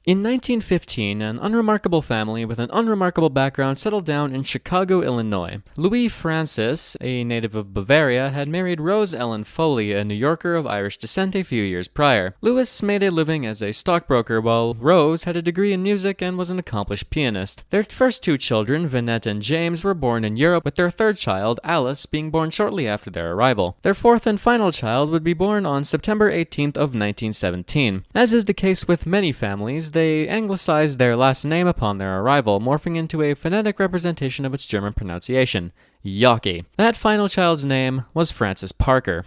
In 1915, an unremarkable family with an unremarkable background settled down in Chicago, Illinois. Louis Francis, a native of Bavaria, had married Rose Ellen Foley, a New Yorker of Irish descent, a few years prior. Louis made a living as a stockbroker, while Rose had a degree in music and was an accomplished pianist. Their first two children, Vinette and James, were born in Europe, with their third child, Alice, being born shortly after their arrival. Their fourth and final child would be born on September 18th of 1917. As is the case with many families, they anglicized their last name upon their arrival, morphing into a phonetic representation of its German pronunciation, Yockey. That final child's name was Francis Parker.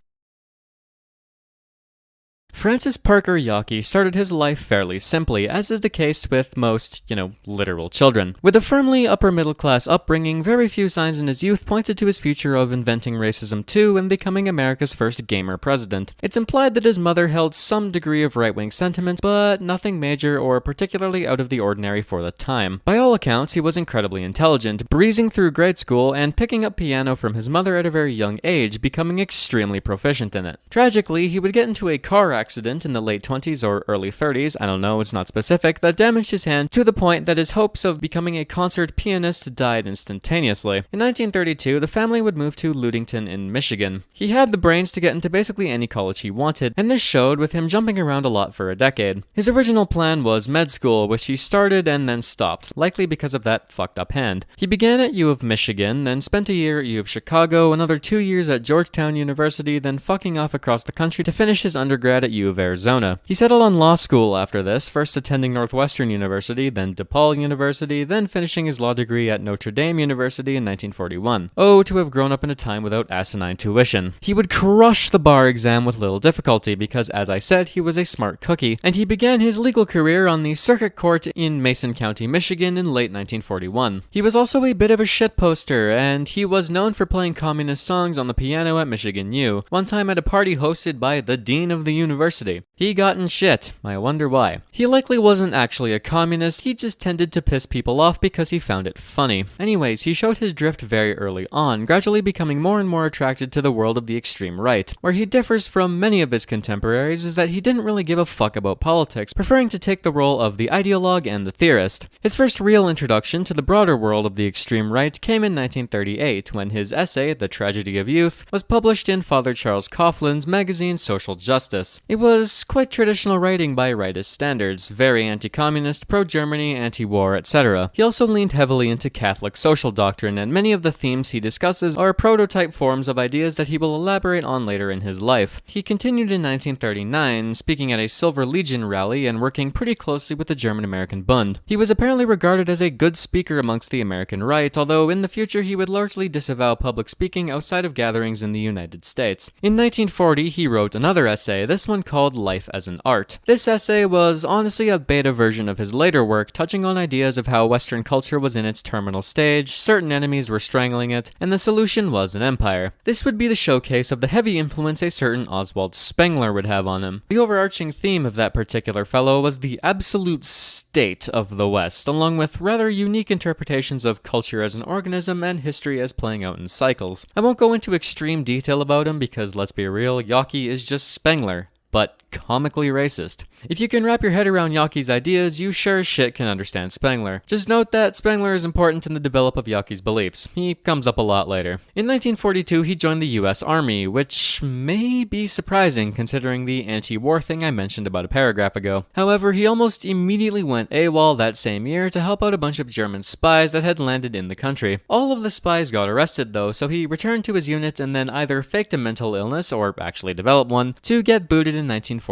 Francis Parker Yockey started his life fairly simply, as is the case with most, literal children. With a firmly upper-middle-class upbringing, very few signs in his youth pointed to his future of inventing racism too and becoming America's first gamer president. It's implied that his mother held some degree of right-wing sentiments, but nothing major or particularly out of the ordinary for the time. By all accounts, he was incredibly intelligent, breezing through grade school and picking up piano from his mother at a very young age, becoming extremely proficient in it. Tragically, he would get into a car accident in the late 20s or early 30s, I don't know, it's not specific, that damaged his hand to the point that his hopes of becoming a concert pianist died instantaneously. In 1932, the family would move to Ludington in Michigan. He had the brains to get into basically any college he wanted, and this showed with him jumping around a lot for a decade. His original plan was med school, which he started and then stopped, likely because of that fucked up hand. He began at U of Michigan, then spent a year at U of Chicago, another 2 years at Georgetown University, then fucking off across the country to finish his undergrad at U of Arizona. He settled on law school after this, first attending Northwestern University, then DePaul University, then finishing his law degree at Notre Dame University in 1941. Oh, to have grown up in a time without asinine tuition. He would crush the bar exam with little difficulty because, as I said, he was a smart cookie, and he began his legal career on the circuit court in Mason County, Michigan in late 1941. He was also a bit of a shitposter, and he was known for playing communist songs on the piano at Michigan U, one time at a party hosted by the dean of the university. He got in shit. I wonder why. He likely wasn't actually a communist, he just tended to piss people off because he found it funny. Anyways, he showed his drift very early on, gradually becoming more and more attracted to the world of the extreme right. Where he differs from many of his contemporaries is that he didn't really give a fuck about politics, preferring to take the role of the ideologue and the theorist. His first real introduction to the broader world of the extreme right came in 1938, when his essay, The Tragedy of Youth, was published in Father Charles Coughlin's magazine Social Justice. It was quite traditional writing by rightist standards, very anti-communist, pro-Germany, anti-war, etc. He also leaned heavily into Catholic social doctrine, and many of the themes he discusses are prototype forms of ideas that he will elaborate on later in his life. He continued in 1939, speaking at a Silver Legion rally and working pretty closely with the German-American Bund. He was apparently regarded as a good speaker amongst the American right, although in the future he would largely disavow public speaking outside of gatherings in the United States. In 1940, he wrote another essay, this one called Life as an Art. This essay was honestly a beta version of his later work, touching on ideas of how Western culture was in its terminal stage, certain enemies were strangling it, and the solution was an empire. This would be the showcase of the heavy influence a certain Oswald Spengler would have on him. The overarching theme of that particular fellow was the absolute state of the West, along with rather unique interpretations of culture as an organism and history as playing out in cycles. I won't go into extreme detail about him because, let's be real, Yockey is just Spengler, but comically racist. If you can wrap your head around Yockey's ideas, you sure as shit can understand Spengler. Just note that Spengler is important in the develop of Yockey's beliefs. He comes up a lot later. In 1942, he joined the US Army, which may be surprising considering the anti-war thing I mentioned about a paragraph ago. However, he almost immediately went AWOL that same year to help out a bunch of German spies that had landed in the country. All of the spies got arrested though, so he returned to his unit and then either faked a mental illness, or actually developed one, to get booted in 1943.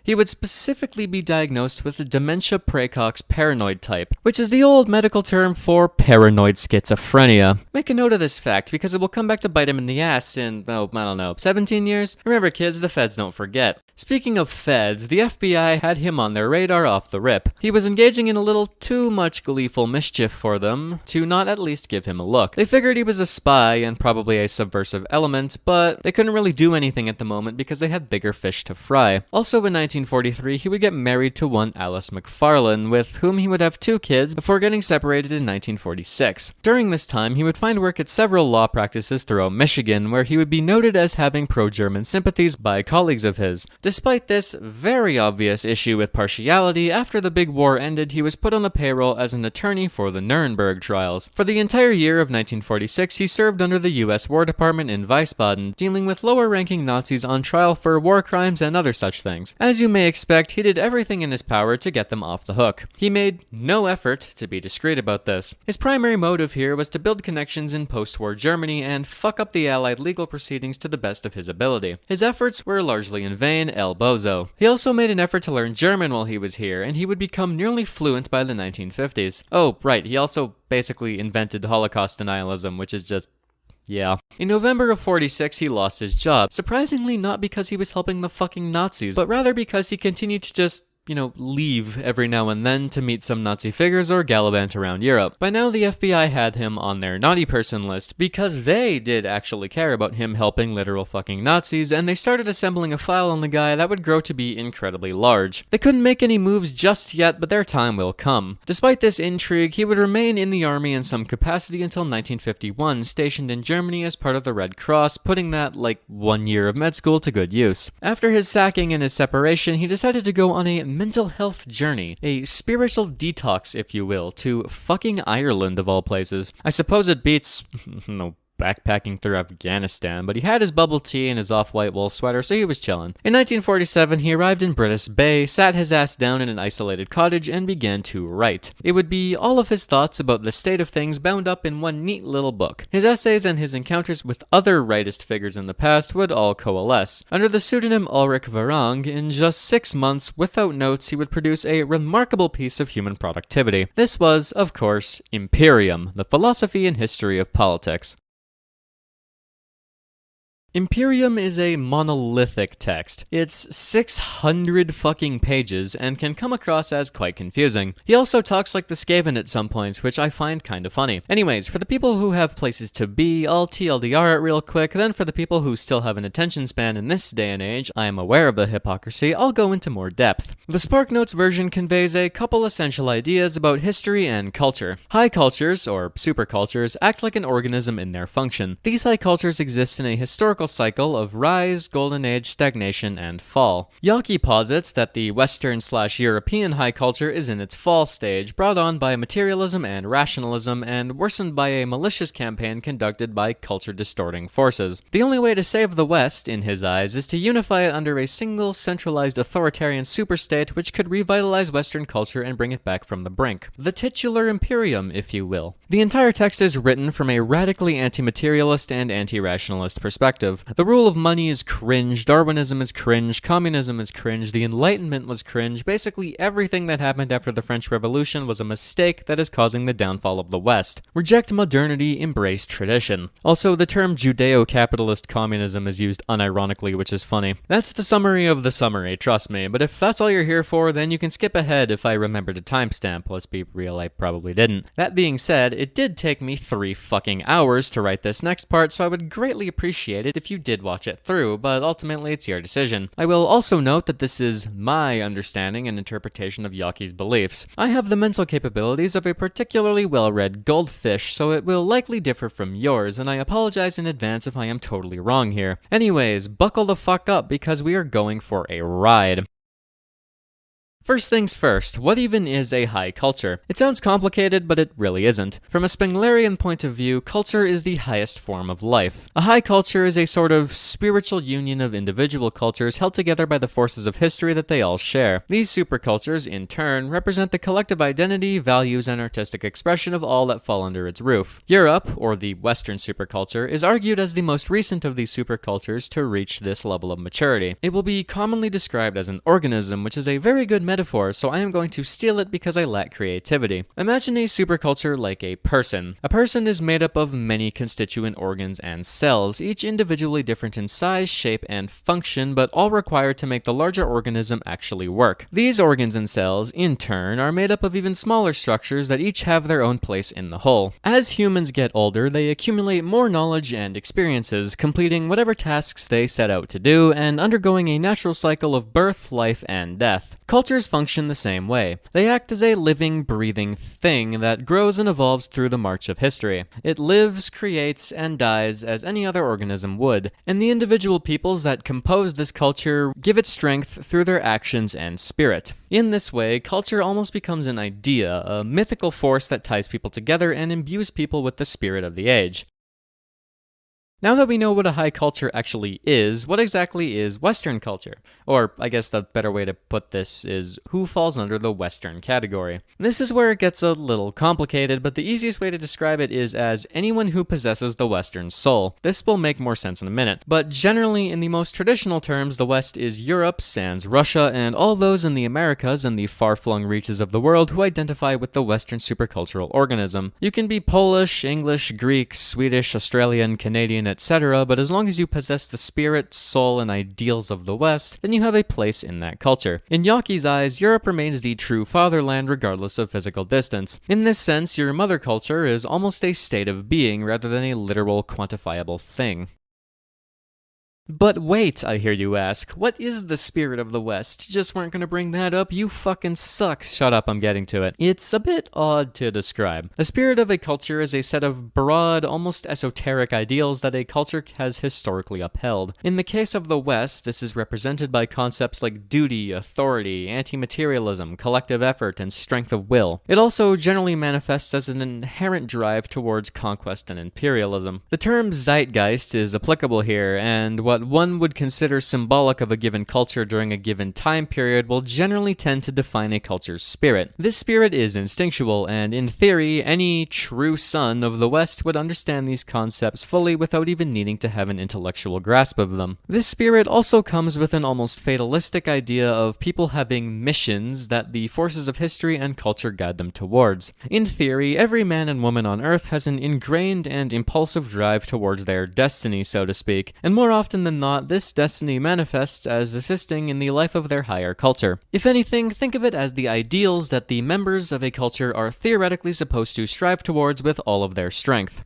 He would specifically be diagnosed with the dementia praecox paranoid type, which is the old medical term for paranoid schizophrenia. Make a note of this fact because it will come back to bite him in the ass in, 17 years? Remember kids, the feds don't forget. Speaking of feds, the FBI had him on their radar off the rip. He was engaging in a little too much gleeful mischief for them to not at least give him a look. They figured he was a spy and probably a subversive element, but they couldn't really do anything at the moment because they had bigger fish to fry. FBI. Also in 1943, he would get married to one Alice McFarlane, with whom he would have 2 kids before getting separated in 1946. During this time, he would find work at several law practices throughout Michigan, where he would be noted as having pro-German sympathies by colleagues of his. Despite this very obvious issue with partiality, after the big war ended, he was put on the payroll as an attorney for the Nuremberg trials. For the entire year of 1946, he served under the U.S. War Department in Wiesbaden, dealing with lower-ranking Nazis on trial for war crimes and other such things. As you may expect, he did everything in his power to get them off the hook. He made no effort to be discreet about this. His primary motive here was to build connections in post-war Germany and fuck up the Allied legal proceedings to the best of his ability. His efforts were largely in vain, el bozo. He also made an effort to learn German while he was here, and he would become nearly fluent by the 1950s. Oh, right, he also basically invented Holocaust denialism, which is just... yeah. In November of 46, he lost his job. Surprisingly, not because he was helping the fucking Nazis, but rather because he continued to just leave every now and then to meet some Nazi figures or gallivant around Europe. By now, the FBI had him on their naughty person list because they did actually care about him helping literal fucking Nazis, and they started assembling a file on the guy that would grow to be incredibly large. They couldn't make any moves just yet, but their time will come. Despite this intrigue, he would remain in the army in some capacity until 1951, stationed in Germany as part of the Red Cross, putting that, 1 year of med school to good use. After his sacking and his separation, he decided to go on a mental health journey, a spiritual detox, if you will, to fucking Ireland of all places. I suppose it beats, backpacking through Afghanistan, but he had his bubble tea and his off-white wool sweater, so he was chillin'. In 1947, he arrived in Britis Bay, sat his ass down in an isolated cottage, and began to write. It would be all of his thoughts about the state of things bound up in one neat little book. His essays and his encounters with other rightist figures in the past would all coalesce. Under the pseudonym Ulrich Varang, in just 6 months, without notes, he would produce a remarkable piece of human productivity. This was, of course, Imperium, the philosophy and history of politics. Imperium is a monolithic text. It's 600 fucking pages and can come across as quite confusing. He also talks like the Skaven at some points, which I find kinda funny. Anyways, for the people who have places to be, I'll TLDR it real quick, then for the people who still have an attention span in this day and age, I am aware of the hypocrisy, I'll go into more depth. The SparkNotes version conveys a couple essential ideas about history and culture. High cultures, or supercultures, act like an organism in their function. These high cultures exist in a historical cycle of rise, golden age, stagnation, and fall. Yockey posits that the Western/European high culture is in its fall stage, brought on by materialism and rationalism, and worsened by a malicious campaign conducted by culture-distorting forces. The only way to save the West, in his eyes, is to unify it under a single, centralized authoritarian superstate which could revitalize Western culture and bring it back from the brink. The titular imperium, if you will. The entire text is written from a radically anti-materialist and anti-rationalist perspective. The rule of money is cringe, Darwinism is cringe, communism is cringe, the Enlightenment was cringe, basically everything that happened after the French Revolution was a mistake that is causing the downfall of the West. Reject modernity, embrace tradition. Also, the term Judeo-capitalist communism is used unironically, which is funny. That's the summary of the summary, trust me, but if that's all you're here for, then you can skip ahead if I remember to timestamp. Let's be real, I probably didn't. That being said, it did take me 3 fucking hours to write this next part, so I would greatly appreciate it if you did watch it through, but ultimately it's your decision. I will also note that this is my understanding and interpretation of Yockey's beliefs. I have the mental capabilities of a particularly well-read goldfish, so it will likely differ from yours, and I apologize in advance if I am totally wrong here. Anyways, buckle the fuck up because we are going for a ride. First things first, what even is a high culture? It sounds complicated, but it really isn't. From a Spenglerian point of view, culture is the highest form of life. A high culture is a sort of spiritual union of individual cultures held together by the forces of history that they all share. These supercultures, in turn, represent the collective identity, values, and artistic expression of all that fall under its roof. Europe, or the Western superculture, is argued as the most recent of these supercultures to reach this level of maturity. It will be commonly described as an organism, which is a very good metaphor, so I am going to steal it because I lack creativity. Imagine a superculture like a person. A person is made up of many constituent organs and cells, each individually different in size, shape, and function, but all required to make the larger organism actually work. These organs and cells, in turn, are made up of even smaller structures that each have their own place in the whole. As humans get older, they accumulate more knowledge and experiences, completing whatever tasks they set out to do, and undergoing a natural cycle of birth, life, and death. Cultures function the same way. They act as a living, breathing thing that grows and evolves through the march of history. It lives, creates, and dies as any other organism would, and the individual peoples that compose this culture give it strength through their actions and spirit. In this way, culture almost becomes an idea, a mythical force that ties people together and imbues people with the spirit of the age. Now that we know what a high culture actually is, what exactly is Western culture? Or, I guess the better way to put this is, who falls under the Western category? This is where it gets a little complicated, but the easiest way to describe it is as anyone who possesses the Western soul. This will make more sense in a minute. But generally, in the most traditional terms, the West is Europe, sans Russia, and all those in the Americas and the far-flung reaches of the world who identify with the Western supercultural organism. You can be Polish, English, Greek, Swedish, Australian, Canadian, etc., but as long as you possess the spirit, soul, and ideals of the West, then you have a place in that culture. In Yockey's eyes, Europe remains the true fatherland regardless of physical distance. In this sense, your mother culture is almost a state of being rather than a literal, quantifiable thing. But wait, I hear you ask, what is the spirit of the West? Just weren't gonna bring that up? You fucking suck. Shut up, I'm getting to it. It's a bit odd to describe. The spirit of a culture is a set of broad, almost esoteric ideals that a culture has historically upheld. In the case of the West, this is represented by concepts like duty, authority, anti-materialism, collective effort, and strength of will. It also generally manifests as an inherent drive towards conquest and imperialism. The term zeitgeist is applicable here, and what one would consider symbolic of a given culture during a given time period will generally tend to define a culture's spirit. This spirit is instinctual, and in theory, any true son of the West would understand these concepts fully without even needing to have an intellectual grasp of them. This spirit also comes with an almost fatalistic idea of people having missions that the forces of history and culture guide them towards. In theory, every man and woman on Earth has an ingrained and impulsive drive towards their destiny, so to speak, and more often than not, this destiny manifests as assisting in the life of their higher culture. If anything, think of it as the ideals that the members of a culture are theoretically supposed to strive towards with all of their strength.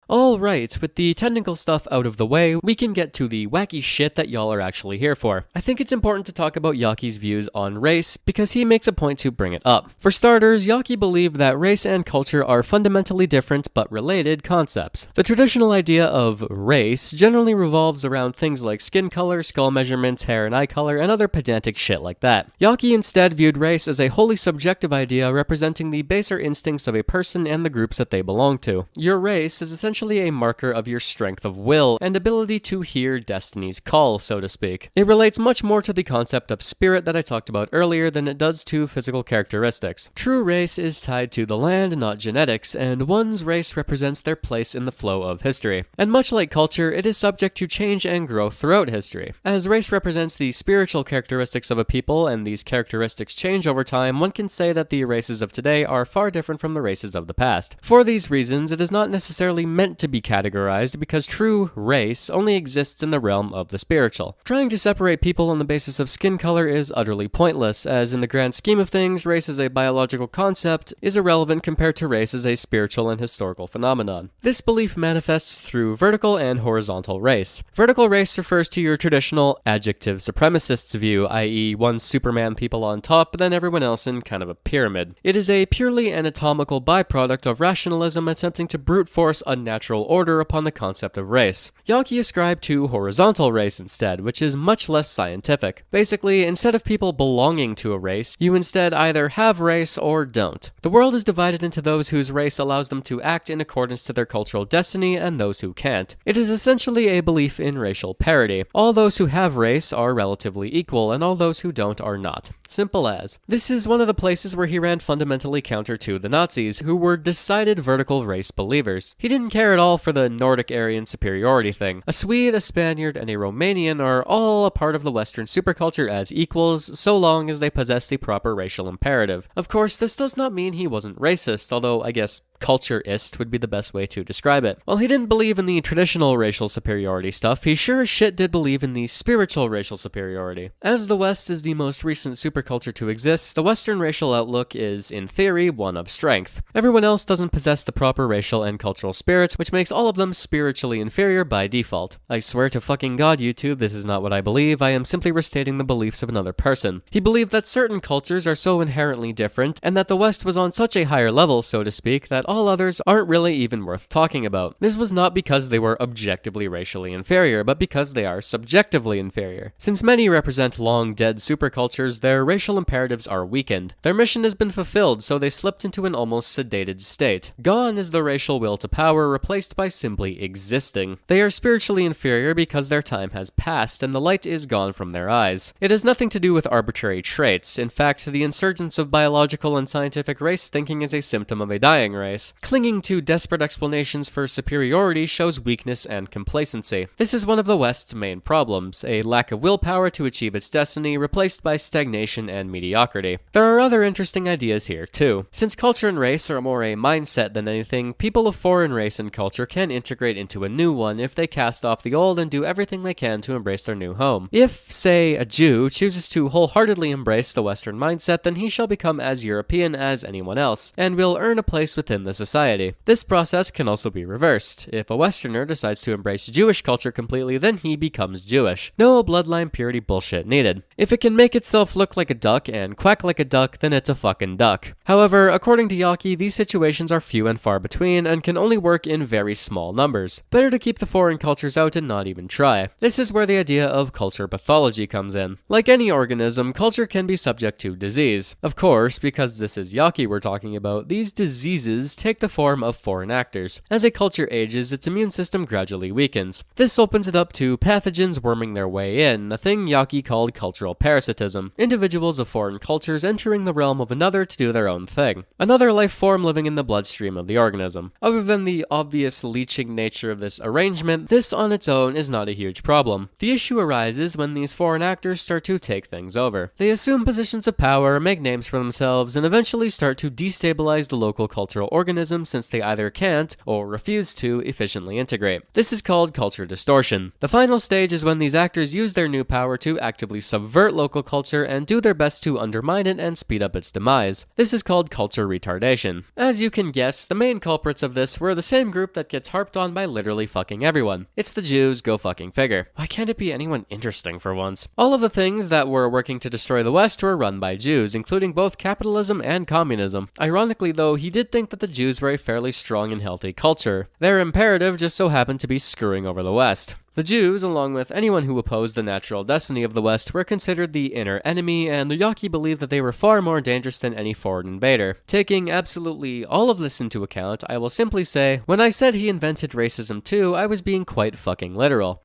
Alright, with the technical stuff out of the way, we can get to the wacky shit that y'all are actually here for. I think it's important to talk about Yockey's views on race, because he makes a point to bring it up. For starters, Yockey believed that race and culture are fundamentally different but related concepts. The traditional idea of race generally revolves around things like skin color, skull measurements, hair and eye color, and other pedantic shit like that. Yockey instead viewed race as a wholly subjective idea representing the baser instincts of a person and the groups that they belong to. Your race is essentially a marker of your strength of will and ability to hear destiny's call, so to speak. It relates much more to the concept of spirit that I talked about earlier than it does to physical characteristics. True race is tied to the land, not genetics, and one's race represents their place in the flow of history. And much like culture, it is subject to change and growth throughout history. As race represents the spiritual characteristics of a people, and these characteristics change over time, one can say that the races of today are far different from the races of the past. For these reasons, it is not necessarily meant to be categorized because true race only exists in the realm of the spiritual. Trying to separate people on the basis of skin color is utterly pointless, as in the grand scheme of things, race as a biological concept is irrelevant compared to race as a spiritual and historical phenomenon. This belief manifests through vertical and horizontal race. Vertical race refers to your traditional adjective supremacist's view, i.e. one Superman people on top, then everyone else in kind of a pyramid. It is a purely anatomical byproduct of rationalism attempting to brute force unnatural order upon the concept of race. Yockey ascribed to horizontal race instead, which is much less scientific. Basically, instead of people belonging to a race, you instead either have race or don't. The world is divided into those whose race allows them to act in accordance to their cultural destiny and those who can't. It is essentially a belief in racial parity. All those who have race are relatively equal, and all those who don't are not. Simple as. This is one of the places where he ran fundamentally counter to the Nazis, who were decided vertical race believers. He didn't care care at all for the Nordic Aryan superiority thing. A Swede, a Spaniard, and a Romanian are all a part of the Western superculture as equals, so long as they possess the proper racial imperative. Of course, this does not mean he wasn't racist, although I guess cultureist would be the best way to describe it. While he didn't believe in the traditional racial superiority stuff, he sure as shit did believe in the spiritual racial superiority. As the West is the most recent superculture to exist, the Western racial outlook is, in theory, one of strength. Everyone else doesn't possess the proper racial and cultural spirits, which makes all of them spiritually inferior by default. I swear to fucking God, YouTube, this is not what I believe, I am simply restating the beliefs of another person. He believed that certain cultures are so inherently different, and that the West was on such a higher level, so to speak, that all others aren't really even worth talking about. This was not because they were objectively racially inferior, but because they are subjectively inferior. Since many represent long-dead supercultures, their racial imperatives are weakened. Their mission has been fulfilled, so they slipped into an almost sedated state. Gone is the racial will to power, replaced by simply existing. They are spiritually inferior because their time has passed, and the light is gone from their eyes. It has nothing to do with arbitrary traits. In fact, the insurgence of biological and scientific race thinking is a symptom of a dying race. Clinging to desperate explanations for superiority shows weakness and complacency. This is one of the West's main problems, a lack of willpower to achieve its destiny, replaced by stagnation and mediocrity. There are other interesting ideas here, too. Since culture and race are more a mindset than anything, people of foreign race and culture can integrate into a new one if they cast off the old and do everything they can to embrace their new home. If, say, a Jew chooses to wholeheartedly embrace the Western mindset, then he shall become as European as anyone else, and will earn a place within the society. This process can also be reversed. If a Westerner decides to embrace Jewish culture completely, then he becomes Jewish. No bloodline purity bullshit needed. If it can make itself look like a duck and quack like a duck, then it's a fucking duck. However, according to Yockey, these situations are few and far between and can only work in very small numbers. Better to keep the foreign cultures out and not even try. This is where the idea of culture pathology comes in. Like any organism, culture can be subject to disease. Of course, because this is Yockey we're talking about, these diseases take the form of foreign actors. As a culture ages, its immune system gradually weakens. This opens it up to pathogens worming their way in, a thing Yockey called cultural parasitism. Individuals of foreign cultures entering the realm of another to do their own thing. Another life form living in the bloodstream of the organism. Other than the obvious leeching nature of this arrangement, this on its own is not a huge problem. The issue arises when these foreign actors start to take things over. They assume positions of power, make names for themselves, and eventually start to destabilize the local cultural organism since they either can't or refuse to efficiently integrate. This is called culture distortion. The final stage is when these actors use their new power to actively subvert local culture and do their best to undermine it and speed up its demise. This is called culture retardation. As you can guess, the main culprits of this were the same group that gets harped on by literally fucking everyone. It's the Jews, go fucking figure. Why can't it be anyone interesting for once? All of the things that were working to destroy the West were run by Jews, including both capitalism and communism. Ironically though, he did think that the Jews were a fairly strong and healthy culture. Their imperative just so happened to be screwing over the West. The Jews, along with anyone who opposed the natural destiny of the West, were considered the inner enemy, and Yockey believed that they were far more dangerous than any foreign invader. Taking absolutely all of this into account, I will simply say, when I said he invented racism too, I was being quite fucking literal.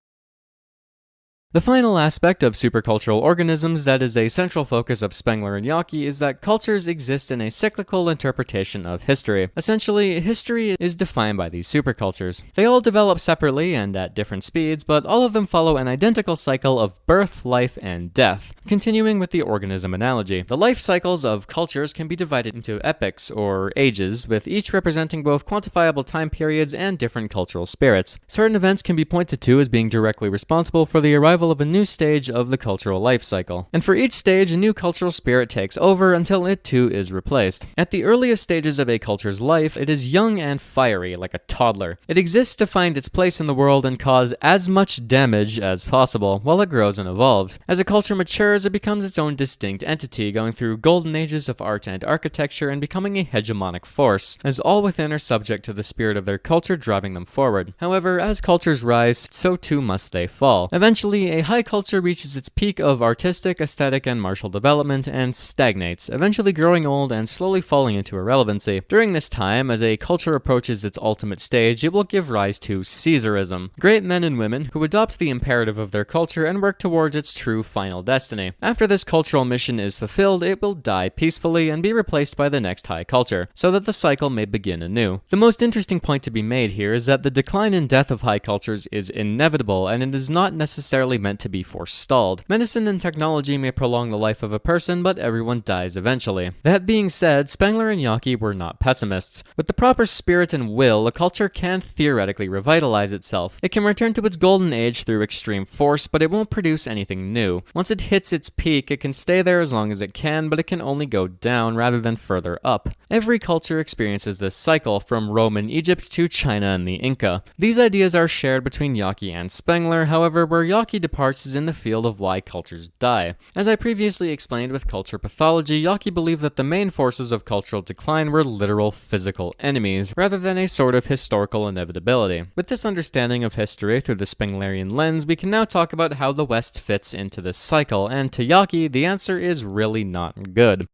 The final aspect of supercultural organisms that is a central focus of Spengler and Yockey is that cultures exist in a cyclical interpretation of history. Essentially, history is defined by these supercultures. They all develop separately and at different speeds, but all of them follow an identical cycle of birth, life, and death. Continuing with the organism analogy, the life cycles of cultures can be divided into epochs, or ages, with each representing both quantifiable time periods and different cultural spirits. Certain events can be pointed to as being directly responsible for the arrival of a new stage of the cultural life cycle. And for each stage, a new cultural spirit takes over until it too is replaced. At the earliest stages of a culture's life, it is young and fiery, like a toddler. It exists to find its place in the world and cause as much damage as possible while it grows and evolves. As a culture matures, it becomes its own distinct entity, going through golden ages of art and architecture and becoming a hegemonic force, as all within are subject to the spirit of their culture driving them forward. However, as cultures rise, so too must they fall. Eventually, Ultimately, a high culture reaches its peak of artistic, aesthetic, and martial development and stagnates, eventually growing old and slowly falling into irrelevancy. During this time, as a culture approaches its ultimate stage, it will give rise to Caesarism, great men and women who adopt the imperative of their culture and work towards its true final destiny. After this cultural mission is fulfilled, it will die peacefully and be replaced by the next high culture, so that the cycle may begin anew. The most interesting point to be made here is that the decline and death of high cultures is inevitable, and it is not necessarily meant to be forestalled. Medicine and technology may prolong the life of a person, but everyone dies eventually. That being said, Spengler and Yockey were not pessimists. With the proper spirit and will, a culture can theoretically revitalize itself. It can return to its golden age through extreme force, but it won't produce anything new. Once it hits its peak, it can stay there as long as it can, but it can only go down rather than further up. Every culture experiences this cycle, from Rome and Egypt to China and the Inca. These ideas are shared between Yockey and Spengler, however, where Yockey departs is in the field of why cultures die. As I previously explained with culture pathology, Yockey believed that the main forces of cultural decline were literal physical enemies, rather than a sort of historical inevitability. With this understanding of history through the Spenglerian lens, we can now talk about how the West fits into this cycle, and to Yockey, the answer is really not good.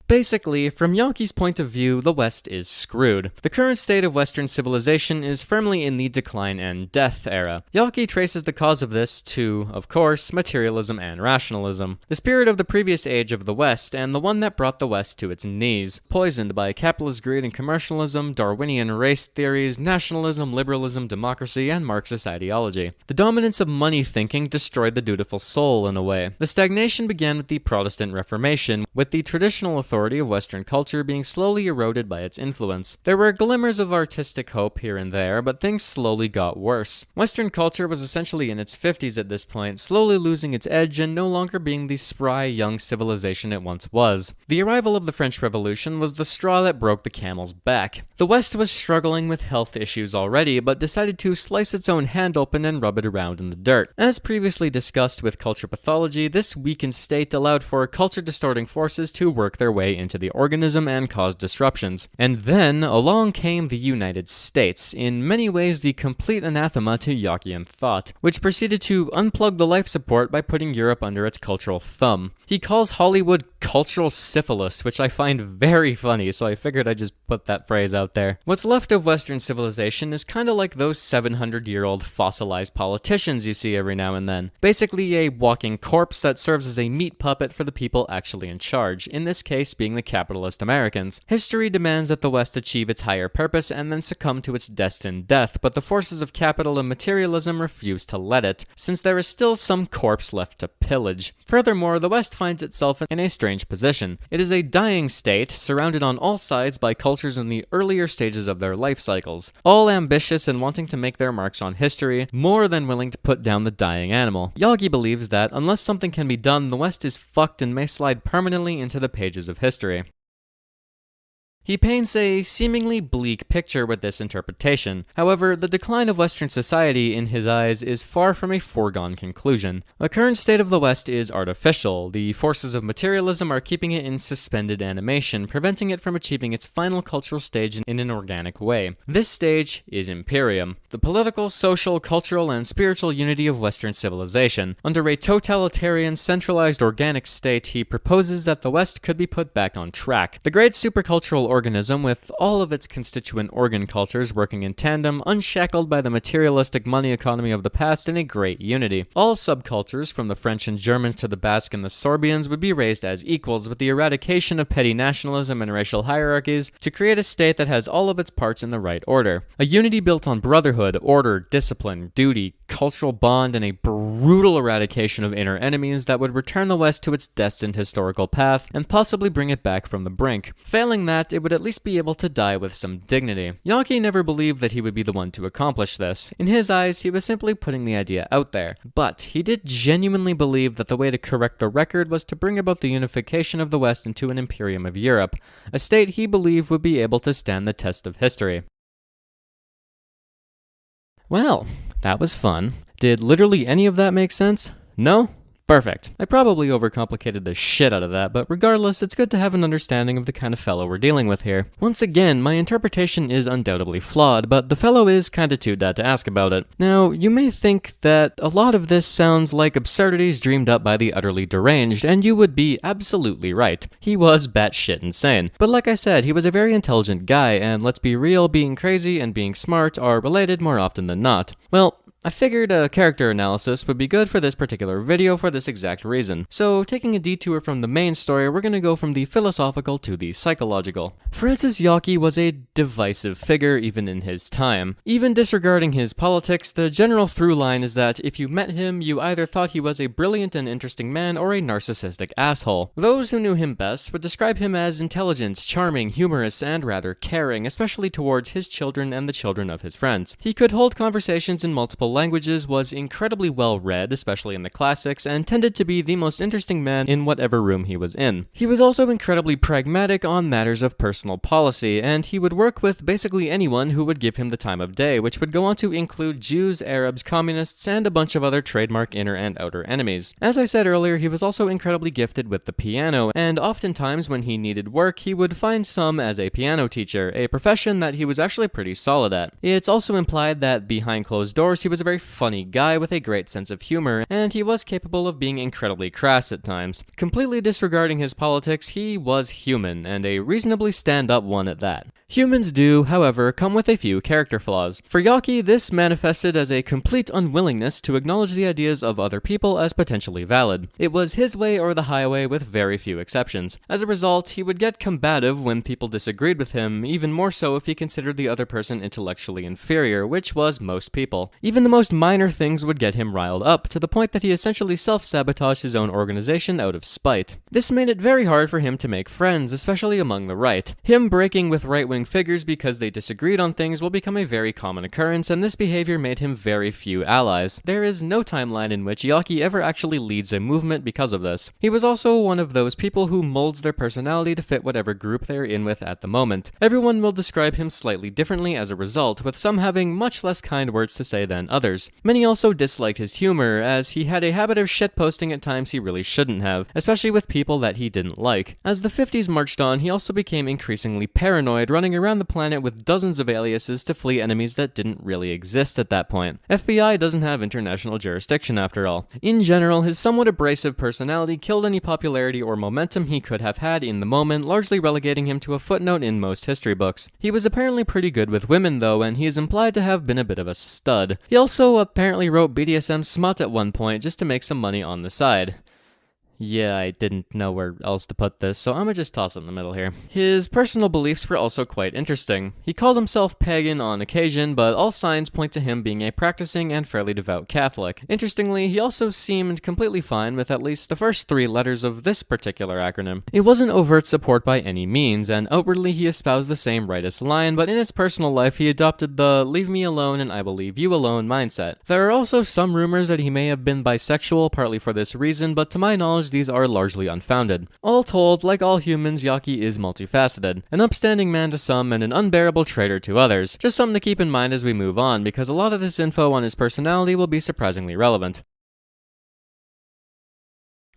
Basically, from Yockey's point of view, the West is screwed. The current state of Western civilization is firmly in the decline and death era. Yockey traces the cause of this to, of course, materialism and rationalism, the spirit of the previous age of the West, and the one that brought the West to its knees, poisoned by capitalist greed and commercialism, Darwinian race theories, nationalism, liberalism, democracy, and Marxist ideology. The dominance of money thinking destroyed the dutiful soul in a way. The stagnation began with the Protestant Reformation, with the traditional authority of Western culture being slowly eroded by its influence. There were glimmers of artistic hope here and there, but things slowly got worse. Western culture was essentially in its 50s at this point, slowly losing its edge and no longer being the spry young civilization it once was. The arrival of the French Revolution was the straw that broke the camel's back. The West was struggling with health issues already, but decided to slice its own hand open and rub it around in the dirt. As previously discussed with culture pathology, this weakened state allowed for culture-distorting forces to work their way into the organism and cause disruptions. And then along came the United States, in many ways the complete anathema to Yockeyan thought, which proceeded to unplug the life support by putting Europe under its cultural thumb. He calls Hollywood cultural syphilis, which I find very funny, so I figured I'd just put that phrase out there. What's left of Western civilization is kinda like those 700-year-old fossilized politicians you see every now and then. Basically a walking corpse that serves as a meat puppet for the people actually in charge, in this case being the capitalist Americans. History demands that the West achieve its higher purpose and then succumb to its destined death, but the forces of capital and materialism refuse to let it, since there is still some corpse left to pillage. Furthermore, the West finds itself in a strange position. It is a dying state, surrounded on all sides by cultures in the earlier stages of their life cycles, all ambitious and wanting to make their marks on history, more than willing to put down the dying animal. Yockey believes that, unless something can be done, the West is fucked and may slide permanently into the pages of history. He paints a seemingly bleak picture with this interpretation. However, the decline of Western society, in his eyes, is far from a foregone conclusion. The current state of the West is artificial. The forces of materialism are keeping it in suspended animation, preventing it from achieving its final cultural stage in an organic way. This stage is Imperium, the political, social, cultural, and spiritual unity of Western civilization. Under a totalitarian, centralized, organic state, he proposes that the West could be put back on track. The great supercultural organism, with all of its constituent organ cultures working in tandem, unshackled by the materialistic money economy of the past in a great unity. All subcultures, from the French and Germans to the Basque and the Sorbians, would be raised as equals, with the eradication of petty nationalism and racial hierarchies, to create a state that has all of its parts in the right order. A unity built on brotherhood, order, discipline, duty, cultural bond, and a brutal eradication of inner enemies that would return the West to its destined historical path, and possibly bring it back from the brink. Failing that, it would at least be able to die with some dignity. Yockey never believed that he would be the one to accomplish this. In his eyes, he was simply putting the idea out there. But he did genuinely believe that the way to correct the record was to bring about the unification of the West into an imperium of Europe, a state he believed would be able to stand the test of history. Well, that was fun. Did literally any of that make sense? No? Perfect. I probably overcomplicated the shit out of that, but regardless, it's good to have an understanding of the kind of fellow we're dealing with here. Once again, my interpretation is undoubtedly flawed, but the fellow is kinda too dead to ask about it. Now, you may think that a lot of this sounds like absurdities dreamed up by the utterly deranged, and you would be absolutely right. He was batshit insane. But like I said, he was a very intelligent guy, and let's be real, being crazy and being smart are related more often than not. Well, I figured a character analysis would be good for this particular video for this exact reason. So, taking a detour from the main story, we're gonna go from the philosophical to the psychological. Francis Yockey was a divisive figure even in his time. Even disregarding his politics, the general through line is that if you met him, you either thought he was a brilliant and interesting man or a narcissistic asshole. Those who knew him best would describe him as intelligent, charming, humorous, and rather caring, especially towards his children and the children of his friends. He could hold conversations in multiple languages, was incredibly well read, especially in the classics, and tended to be the most interesting man in whatever room he was in. He was also incredibly pragmatic on matters of personal policy, and he would work with basically anyone who would give him the time of day, which would go on to include Jews, Arabs, communists, and a bunch of other trademark inner and outer enemies. As I said earlier, he was also incredibly gifted with the piano, and oftentimes when he needed work, he would find some as a piano teacher, a profession that he was actually pretty solid at. It's also implied that behind closed doors, he was a very funny guy with a great sense of humor, and he was capable of being incredibly crass at times. Completely disregarding his politics, he was human, and a reasonably stand-up one at that. Humans do, however, come with a few character flaws. For Yockey, this manifested as a complete unwillingness to acknowledge the ideas of other people as potentially valid. It was his way or the highway with very few exceptions. As a result, he would get combative when people disagreed with him, even more so if he considered the other person intellectually inferior, which was most people. Even the most minor things would get him riled up, to the point that he essentially self-sabotaged his own organization out of spite. This made it very hard for him to make friends, especially among the right. Him breaking with right-wing figures because they disagreed on things will become a very common occurrence, and this behavior made him very few allies. There is no timeline in which Yockey ever actually leads a movement because of this. He was also one of those people who molds their personality to fit whatever group they're in with at the moment. Everyone will describe him slightly differently as a result, with some having much less kind words to say than others. Many also disliked his humor, as he had a habit of shitposting at times he really shouldn't have, especially with people that he didn't like. As the 50s marched on, he also became increasingly paranoid, running around the planet with dozens of aliases to flee enemies that didn't really exist at that point. FBI doesn't have international jurisdiction after all. In general, his somewhat abrasive personality killed any popularity or momentum he could have had in the moment, largely relegating him to a footnote in most history books. He was apparently pretty good with women though, and he is implied to have been a bit of a stud. He also apparently wrote BDSM smut at one point just to make some money on the side. Yeah, I didn't know where else to put this, so I'm gonna just toss it in the middle here. His personal beliefs were also quite interesting. He called himself pagan on occasion, but all signs point to him being a practicing and fairly devout Catholic. Interestingly, he also seemed completely fine with at least the first 3 letters of this particular acronym. It wasn't overt support by any means, and outwardly he espoused the same rightist line, but in his personal life he adopted the "leave me alone and I will leave you alone" mindset. There are also some rumors that he may have been bisexual, partly for this reason, but to my knowledge these are largely unfounded. All told, like all humans, Yockey is multifaceted. An upstanding man to some and an unbearable traitor to others. Just something to keep in mind as we move on, because a lot of this info on his personality will be surprisingly relevant.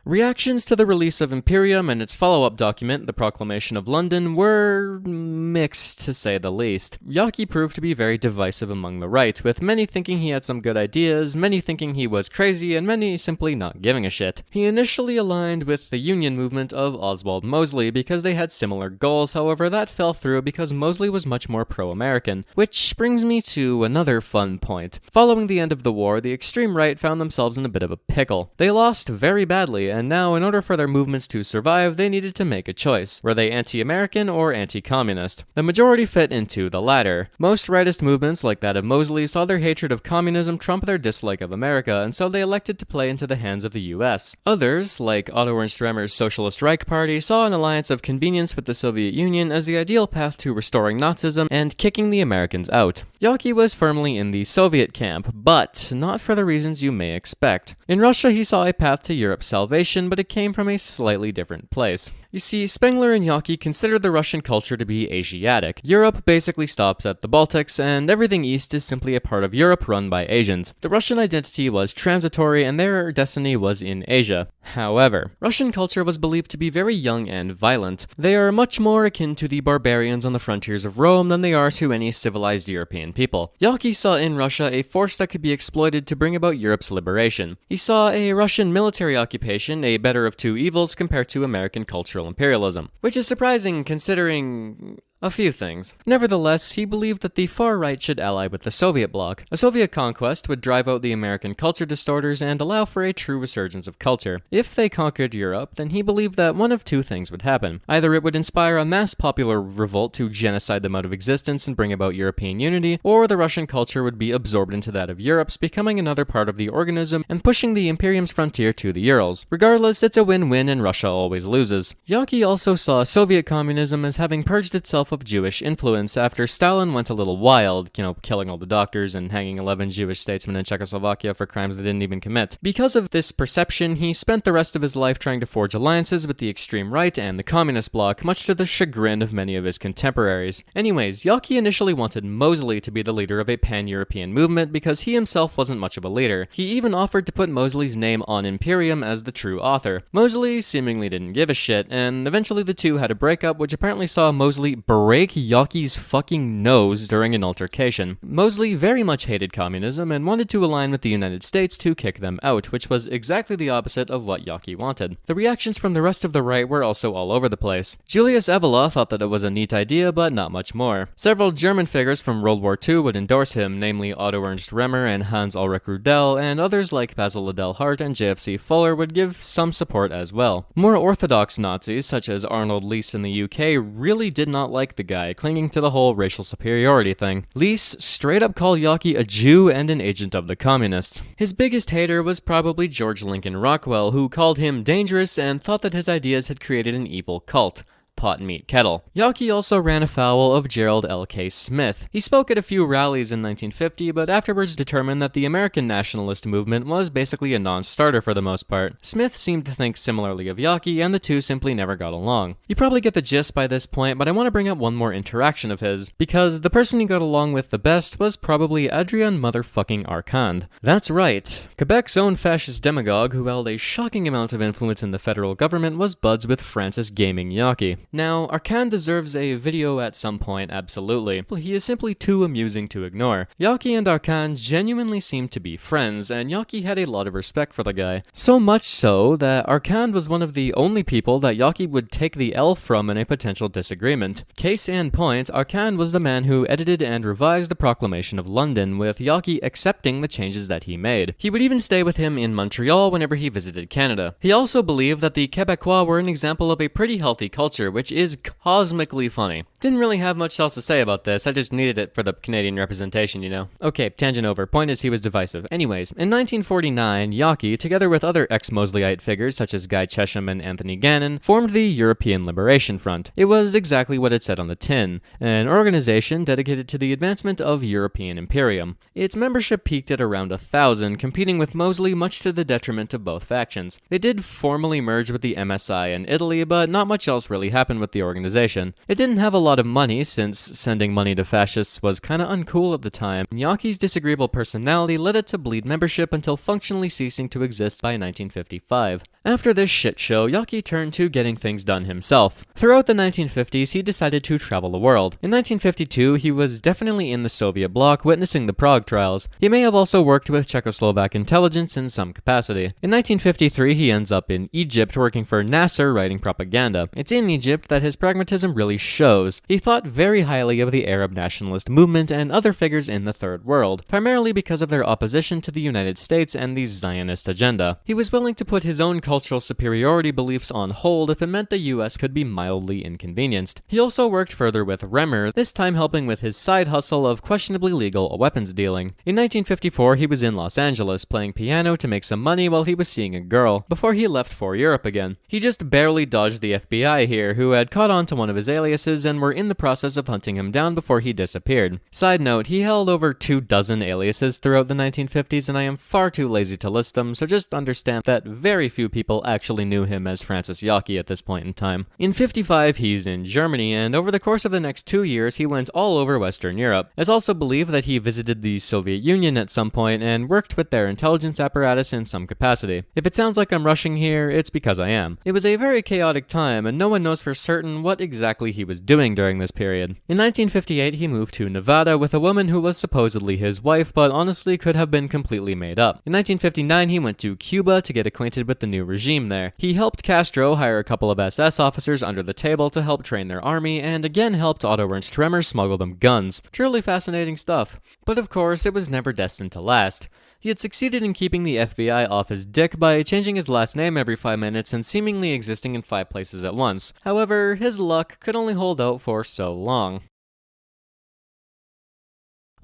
Reactions to the release of Imperium and its follow-up document, the Proclamation of London, were mixed, to say the least. Yockey proved to be very divisive among the right, with many thinking he had some good ideas, many thinking he was crazy, and many simply not giving a shit. He initially aligned with the Union movement of Oswald Mosley because they had similar goals, however that fell through because Mosley was much more pro-American. Which brings me to another fun point. Following the end of the war, the extreme right found themselves in a bit of a pickle. They lost very badly, and now, in order for their movements to survive, they needed to make a choice. Were they anti-American or anti-communist? The majority fit into the latter. Most rightist movements, like that of Mosley, saw their hatred of communism trump their dislike of America, and so they elected to play into the hands of the US. Others, like Otto Ernst Remmer's Socialist Reich Party, saw an alliance of convenience with the Soviet Union as the ideal path to restoring Nazism and kicking the Americans out. Yockey was firmly in the Soviet camp, but not for the reasons you may expect. In Russia, he saw a path to Europe's salvation inspiration, but it came from a slightly different place. You see, Spengler and Yockey considered the Russian culture to be Asiatic. Europe basically stops at the Baltics, and everything east is simply a part of Europe run by Asians. The Russian identity was transitory, and their destiny was in Asia. However, Russian culture was believed to be very young and violent. They are much more akin to the barbarians on the frontiers of Rome than they are to any civilized European people. Yockey saw in Russia a force that could be exploited to bring about Europe's liberation. He saw a Russian military occupation a better of two evils compared to American cultural imperialism, which is surprising considering a few things. Nevertheless, he believed that the far right should ally with the Soviet bloc. A Soviet conquest would drive out the American culture distorters and allow for a true resurgence of culture. If they conquered Europe, then he believed that one of two things would happen. Either it would inspire a mass popular revolt to genocide them out of existence and bring about European unity, or the Russian culture would be absorbed into that of Europe's, becoming another part of the organism and pushing the Imperium's frontier to the Urals. Regardless, it's a win-win and Russia always loses. Yockey also saw Soviet communism as having purged itself of Jewish influence after Stalin went a little wild, killing all the doctors and hanging 11 Jewish statesmen in Czechoslovakia for crimes they didn't even commit. Because of this perception, he spent the rest of his life trying to forge alliances with the extreme right and the communist bloc, much to the chagrin of many of his contemporaries. Anyways, Yockey initially wanted Mosley to be the leader of a pan-European movement because he himself wasn't much of a leader. He even offered to put Mosley's name on Imperium as the true author. Mosley seemingly didn't give a shit, and eventually the two had a breakup, which apparently saw Mosley break Yockey's fucking nose during an altercation. Mosley very much hated communism and wanted to align with the United States to kick them out, which was exactly the opposite of what Yockey wanted. The reactions from the rest of the right were also all over the place. Julius Evola thought that it was a neat idea, but not much more. Several German figures from World War II would endorse him, namely Otto Ernst Remmer and Hans Ulrich Rudel, and others like Basil Liddell Hart and JFC Fuller would give some support as well. More orthodox Nazis, such as Arnold Leese in the UK, really did not like the guy, clinging to the whole racial superiority thing. Leese straight up called Yockey a Jew and an agent of the communists. His biggest hater was probably George Lincoln Rockwell, who called him dangerous and thought that his ideas had created an evil cult. Pot and meat kettle. Yockey also ran afoul of Gerald L.K. Smith. He spoke at a few rallies in 1950, but afterwards determined that the American nationalist movement was basically a non-starter for the most part. Smith seemed to think similarly of Yockey, and the two simply never got along. You probably get the gist by this point, but I want to bring up one more interaction of his, because the person he got along with the best was probably Adrian motherfucking Arcand. That's right. Quebec's own fascist demagogue, who held a shocking amount of influence in the federal government, was buds with Francis Gaming Yockey. Now, Arcand deserves a video at some point, absolutely. He is simply too amusing to ignore. Yockey and Arcand genuinely seemed to be friends, and Yockey had a lot of respect for the guy. So much so that Arcand was one of the only people that Yockey would take the L from in a potential disagreement. Case in point, Arcand was the man who edited and revised the Proclamation of London, with Yockey accepting the changes that he made. He would even stay with him in Montreal whenever he visited Canada. He also believed that the Quebecois were an example of a pretty healthy culture, which is cosmically funny. Didn't really have much else to say about this, I just needed it for the Canadian representation, Okay, tangent over. Point is, he was divisive. Anyways, in 1949, Yockey, together with other ex-Mosleyite figures such as Guy Chesham and Anthony Gannon, formed the European Liberation Front. It was exactly what it said on the tin, an organization dedicated to the advancement of European imperium. Its membership peaked at around 1,000, competing with Mosley much to the detriment of both factions. They did formally merge with the MSI in Italy, but not much else really happened with the organization. It didn't have a lot of money, since sending money to fascists was kinda uncool at the time. Yockey's disagreeable personality led it to bleed membership until functionally ceasing to exist by 1955. After this shit show, Yockey turned to getting things done himself. Throughout the 1950s, he decided to travel the world. In 1952, he was definitely in the Soviet bloc, witnessing the Prague trials. He may have also worked with Czechoslovak intelligence in some capacity. In 1953, he ends up in Egypt, working for Nasser, writing propaganda. It's in Egypt that his pragmatism really shows. He thought very highly of the Arab nationalist movement and other figures in the Third World, primarily because of their opposition to the United States and the Zionist agenda. He was willing to put his own cultural superiority beliefs on hold if it meant the US could be mildly inconvenienced. He also worked further with Remmer, this time helping with his side hustle of questionably legal weapons dealing. In 1954, he was in Los Angeles, playing piano to make some money while he was seeing a girl, before he left for Europe again. He just barely dodged the FBI here, who had caught on to one of his aliases and were in the process of hunting him down before he disappeared. Side note, he held over 24 aliases throughout the 1950s, and I am far too lazy to list them, so just understand that very few people actually knew him as Francis Yockey at this point in time. In 55, he's in Germany, and over the course of the next 2 years, he went all over Western Europe. It's also believed that he visited the Soviet Union at some point and worked with their intelligence apparatus in some capacity. If it sounds like I'm rushing here, it's because I am. It was a very chaotic time, and no one knows for certain what exactly he was doing during this period. In 1958, he moved to Nevada with a woman who was supposedly his wife, but honestly could have been completely made up. In 1959, he went to Cuba to get acquainted with the new regime there. He helped Castro hire a couple of SS officers under the table to help train their army, and again helped Otto Ernst Tremor smuggle them guns. Truly fascinating stuff. But of course, it was never destined to last. He had succeeded in keeping the FBI off his dick by changing his last name every 5 minutes and seemingly existing in 5 places at once. However, his luck could only hold out for so long.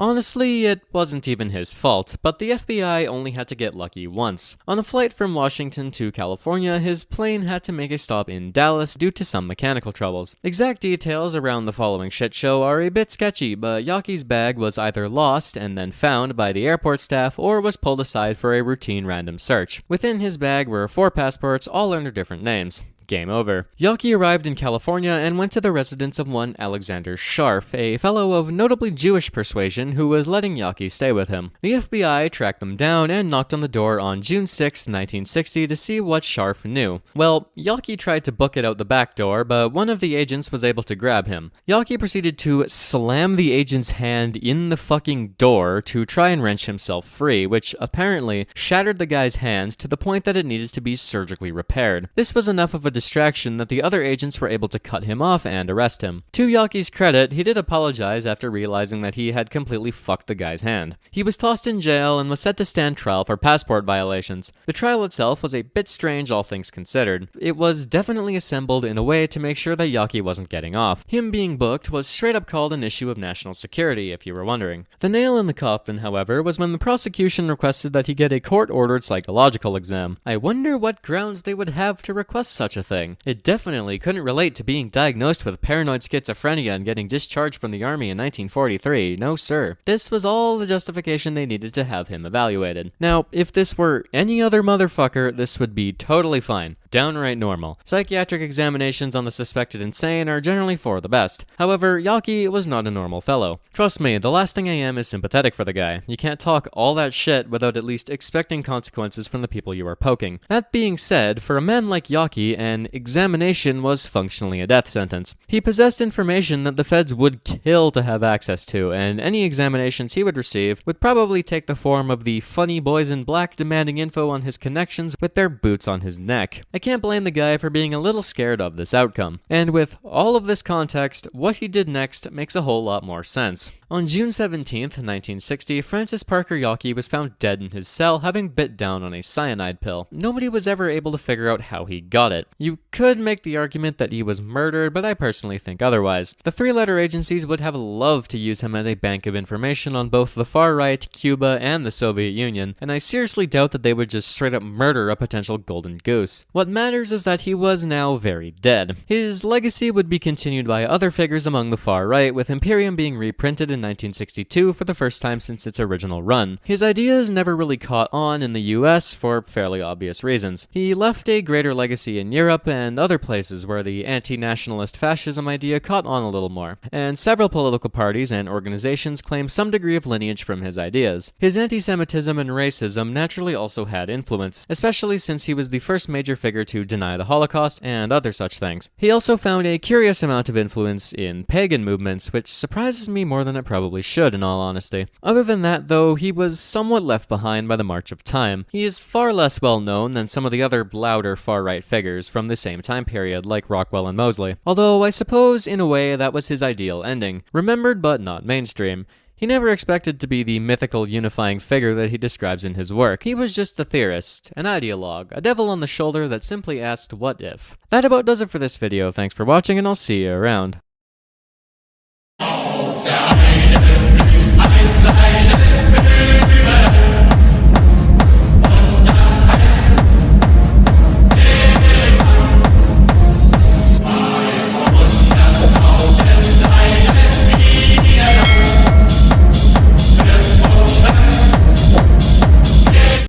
Honestly, it wasn't even his fault, but the FBI only had to get lucky once. On a flight from Washington to California, his plane had to make a stop in Dallas due to some mechanical troubles. Exact details around the following shit show are a bit sketchy, but Yockey's bag was either lost and then found by the airport staff or was pulled aside for a routine random search. Within his bag were 4 passports, all under different names. Game over. Yockey arrived in California and went to the residence of one Alexander Scharf, a fellow of notably Jewish persuasion who was letting Yockey stay with him. The FBI tracked them down and knocked on the door on June 6, 1960 to see what Scharf knew. Well, Yockey tried to book it out the back door, but one of the agents was able to grab him. Yockey proceeded to slam the agent's hand in the fucking door to try and wrench himself free, which apparently shattered the guy's hands to the point that it needed to be surgically repaired. This was enough of a distraction that the other agents were able to cut him off and arrest him. To Yockey's credit, he did apologize after realizing that he had completely fucked the guy's hand. He was tossed in jail and was set to stand trial for passport violations. The trial itself was a bit strange, all things considered. It was definitely assembled in a way to make sure that Yockey wasn't getting off. Him being booked was straight up called an issue of national security, if you were wondering. The nail in the coffin, however, was when the prosecution requested that he get a court-ordered psychological exam. I wonder what grounds they would have to request such a thing. It definitely couldn't relate to being diagnosed with paranoid schizophrenia and getting discharged from the army in 1943. No, sir. This was all the justification they needed to have him evaluated. Now, if this were any other motherfucker, this would be totally fine. Downright normal. Psychiatric examinations on the suspected insane are generally for the best. However, Yockey was not a normal fellow. Trust me, the last thing I am is sympathetic for the guy. You can't talk all that shit without at least expecting consequences from the people you are poking. That being said, for a man like Yockey, an examination was functionally a death sentence. He possessed information that the feds would kill to have access to, and any examinations he would receive would probably take the form of the funny boys in black demanding info on his connections with their boots on his neck. I can't blame the guy for being a little scared of this outcome. And with all of this context, what he did next makes a whole lot more sense. On June 17th, 1960, Francis Parker Yockey was found dead in his cell, having bit down on a cyanide pill. Nobody was ever able to figure out how he got it. You could make the argument that he was murdered, but I personally think otherwise. The 3-letter agencies would have loved to use him as a bank of information on both the far right, Cuba, and the Soviet Union, and I seriously doubt that they would just straight up murder a potential golden goose. What matters is that he was now very dead. His legacy would be continued by other figures among the far right, with Imperium being reprinted in 1962 for the first time since its original run. His ideas never really caught on in the US for fairly obvious reasons. He left a greater legacy in Europe and other places where the anti-nationalist fascism idea caught on a little more, and several political parties and organizations claim some degree of lineage from his ideas. His anti-Semitism and racism naturally also had influence, especially since he was the first major figure to deny the Holocaust and other such things. He also found a curious amount of influence in pagan movements, which surprises me more than it probably should, in all honesty. Other than that, though, he was somewhat left behind by the march of time. He is far less well known than some of the other louder far-right figures from the same time period, like Rockwell and Mosley. Although, I suppose, in a way, that was his ideal ending. Remembered but not mainstream. He never expected to be the mythical unifying figure that he describes in his work. He was just a theorist, an ideologue, a devil on the shoulder that simply asked what if. That about does it for this video. Thanks for watching, and I'll see you around.